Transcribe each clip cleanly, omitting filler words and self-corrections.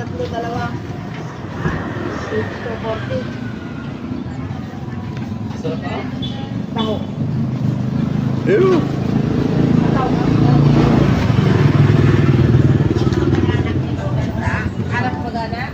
Tatlo, dalawa. 8 to 40. Taho. Ew. Anak mo gana?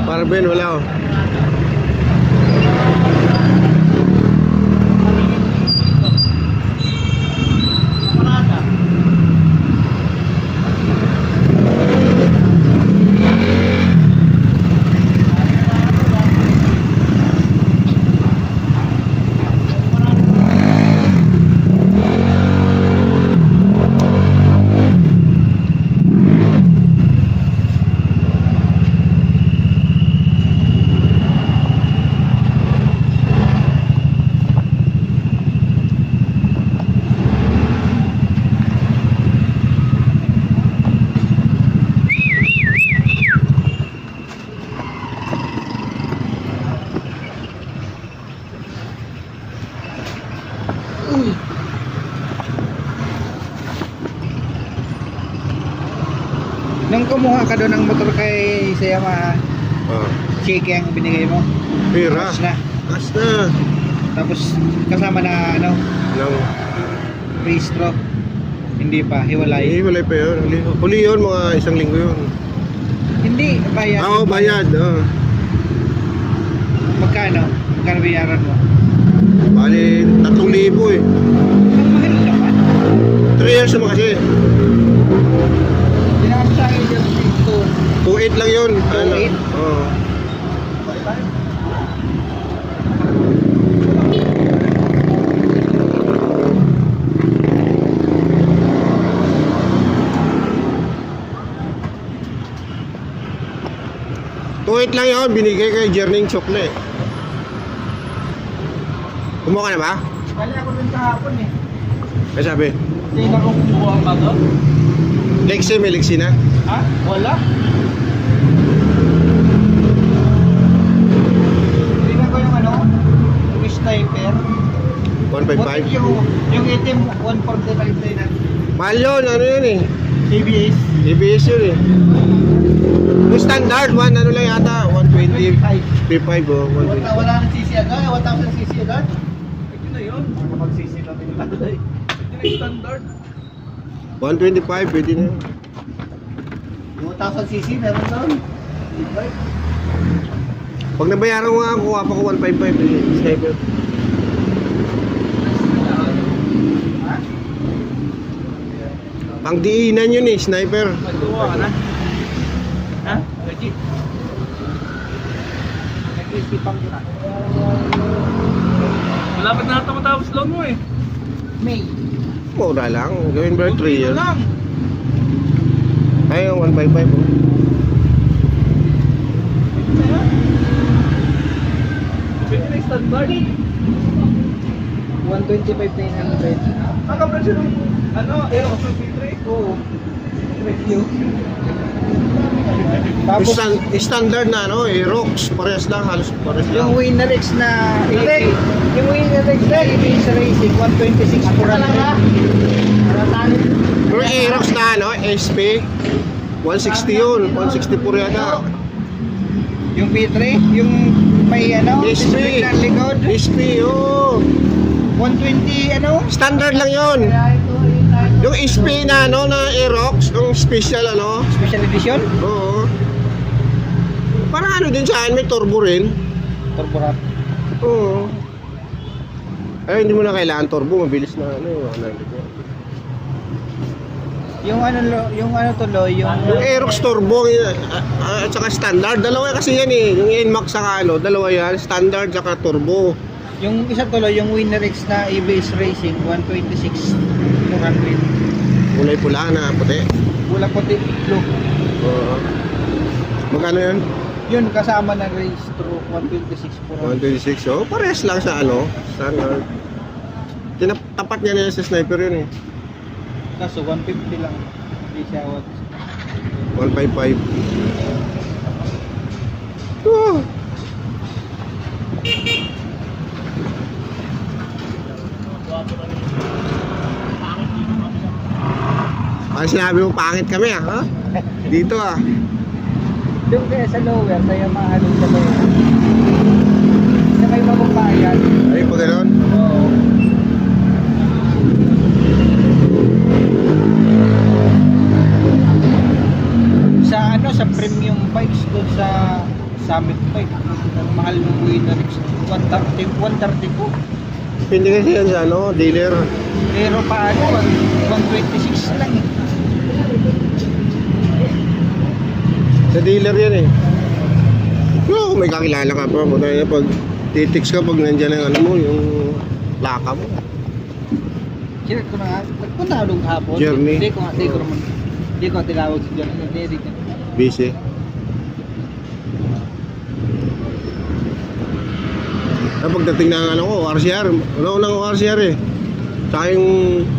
Marvin, wala oh. Nung kumuha ka doon ng motor kay sa Yamaha, shake ang binigay mo. Pira. Cash na. Cash na. Tapos kasama na ano, Nang, free straw. Hindi pa, hiwalay. wala pa yun. Huli yun, mga 1 linggo yun. Hindi, bayad. Oo, bayad. Magkano? Magkano bayaran mo? Bali, 3,000 eh. Ang mahal naman. 3 years naman kasi. Hindi naman sa akin yung dito. 2,800 lang yun. 2,800? Oo. Tuwit lang yun, binigay kay Jerning Chokle. Kumuha ka na ba? Kali ako dun kahapon eh. May sabi, Hindi na kung kumuha ka doon. Lexi, may Lexi na. Ha? Wala. Tingnan ko yung ano, yung sniper. 155. Yung item, 145 din na. Mahal yun, ano yun eh. ABS. ABS yun eh. Yung standard, ano lang yata, 120. 55 oh, 120. Wala nang CC agad, 1,000 CC agad. Ito na yun. Mag-CC natin yung agad. Ito na yung standard. 125, pwede na yun. 2,000 CC, meron doon. Pag nabayaran ko nga, kuha pa ko 155 eh, sniper. Pang diinan yun eh, sniper. Magduwa ka na. Ha? Legit. Nag-isipang ko na. Malapit na ata matapos loan mo eh. May. Mura lang. Gawin ba 3 3 years? lang. Ayun, 155 oh. Pwede na yung standard. 125,900. Ang kapresyo ng ano, Aerox P3? Oo. Review. Tapos, Standard na ano, Aerox. Parehas lang, halos parehas lang. yung Winner X na Direct. yung Winner X na EBS Racing, 126 per Pero Aerox na ano, SP, 160 yun. 164 yata. Yung P3, yung may ano, SP. display ng likod, SP, oh. 120 ano? Standard lang yun. Yung SP na ano, na Aerox, yung special ano. Special edition? Oo. Parang ano din sa akin, may turbo rin. Turbo wrap. Oo. Ay, hindi mo na kailangan turbo, mabilis na ano, Yung ano tuloy, yung Yung Aerox turbo at saka standard, dalawa kasi yan eh. Yung NMAX saka ano, dalawa yan, standard saka turbo. yung isa tuloy, yung Winner X na EBS Racing, 126 400. Kulay pula na puti. Wala puti, blue. Oo. Magkano yan? Yun, kasama ng race through 126 400. 126. Oh, parehas lang sa ano, standard. Tapat niya na sa sniper yun eh. Kaso 150 lang. Hindi siya 155. Oh. Parang sinabi mo pangit kami ah, ha? Dito ah. Doon kaya sa lower, sa Yamaha doon sa lower. Sa may mababayan. Ay, pag gano'n. Oo. Sa ano, sa premium bikes doon sa Summit Bike, ang mahal ng Winner X, 130 po. Hindi kasi yan sa ano, dealer. Pero paano, 126 lang eh. Sa dealer yan eh. Pero may kakilala ka pa. Pag titix ka, pag nandyan ang ano mo, yung plaka mo. Sinet ko na nga, nagpunta ako doon kahapon. Journey. Hindi ko tinawag si Journey. Hindi. Busy. Pagdating na ano ko, RCR, wala ko ng RCR eh. Tsaka yung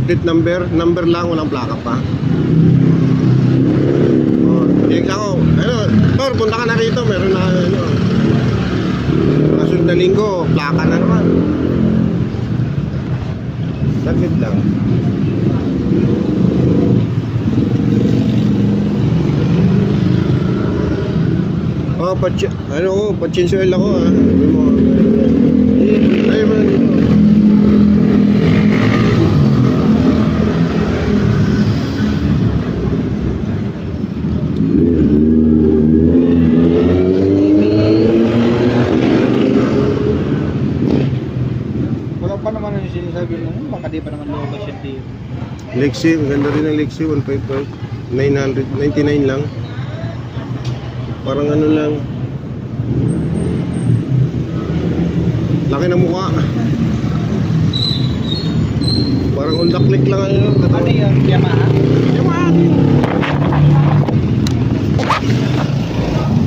plate number lang, walang plaka pa. Tingnan ako, ano, Tor, punta ka na rito, meron na ano. Kasunod na linggo, plaka na naman. Saglit lang. Oh, patchinsuel ako ah. Ay, man. Wala pa naman yung sinasabi mo, baka di pa naman lumabas yung deal. Lexi, maganda rin ang Lexi, 155. 999 lang. Parang ano lang. Laki ng mukha. Parang on the click lang ano. Ano yung Yamaha? Yamaha.